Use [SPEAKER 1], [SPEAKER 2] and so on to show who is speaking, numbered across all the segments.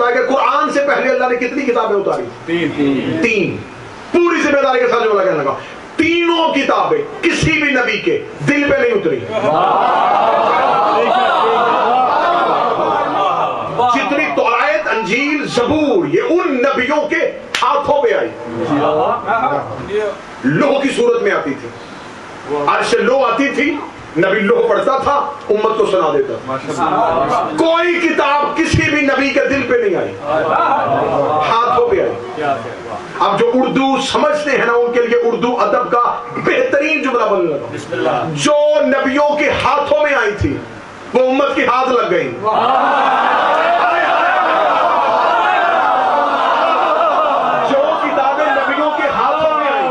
[SPEAKER 1] है कि कुरान से पहले अल्लाह ने कितनी किताबें उतारी? तीन। पूरी जिम्मेदारी के साथ जो कहने लगा, तीनों किताबें किसी भी नबी के दिल पे नहीं उतरी। जितनी तौरात, अंजील, ज़बूर, ये उन नबियों के हाथों पे आई, लोह की सूरत में आती थी। अर्श लोह आती थी, नबी लोह पढ़ता था, उम्मत को सुना देता था। कोई किताब किसी भी नबी के दिल पे नहीं आई, हाथों पे आई। अब जो उर्दू समझते हैं ना, उनके लिए उर्दू अदब का बेहतरीन जुमला बनने लगा, जो नबियों के हाथों में आई थी वो उम्मत के हाथ लग गई। जो किताबें नबियों के हाथों में आई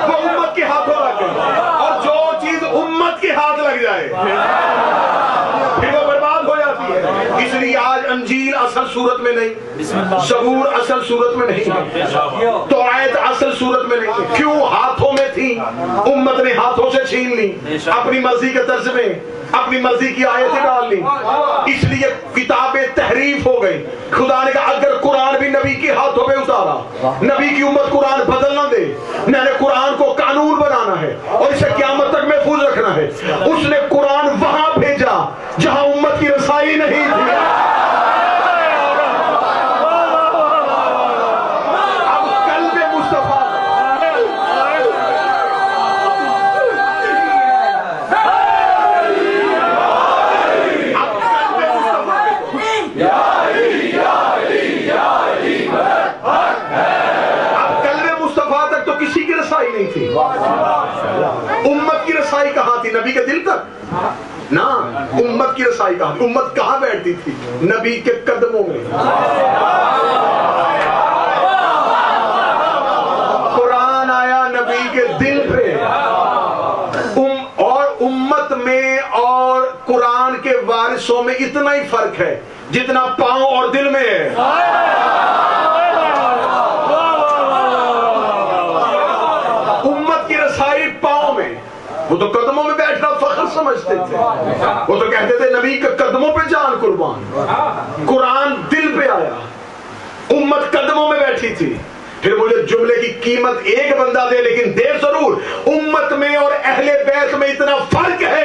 [SPEAKER 1] वो उम्मत के हाथों लग गई, और जो चीज उम्मत के हाथ लग जाए फिर वो बर्बाद हो जाती है। इसलिए आज अंजील असल सूरत में नहीं, ज़बूर असल सूरत में नहीं, तौरात असल सूरत में नहीं। क्यों? हाथों में थी, उम्मत ने हाथों से छीन ली, अपनी मर्जी के तर्ज में अपनी मर्जी की आयतें डाल ली, इसलिए किताबें तहरीफ हो गई। खुदा ने कहा अगर कुरान भी नबी के हाथों पे उतारा, नबी की उम्मत कुरान बदल ना दे, मैंने कुरान को कानून बनाना है और इसे क़यामत तक महफूज रखना है। उसने कुरान वहां भेजा जहां उम्मत की रसाई नहीं थी। नहीं थी, उम्मत की रसाई कहां थी? नबी के दिल तक ना, उम्मत की रसाई कहां थी? उम्मत कहां बैठती थी? नबी के कदमों में। कुरान आया नबी के दिल पे, और उम्मत में और कुरान के वारिसों में इतना ही फर्क है जितना पांव और दिल में है। वो तो कदमों में बैठना फख्र समझते थे, वो तो कहते थे नबी के कदमों पे जान कुर्बान। कुरान दिल पे आया, उम्मत कदमों में बैठी थी। फिर मुझे जुमले की कीमत एक बंदा दे, लेकिन दे जरूर। उम्मत में और अहले बैत में इतना फर्क है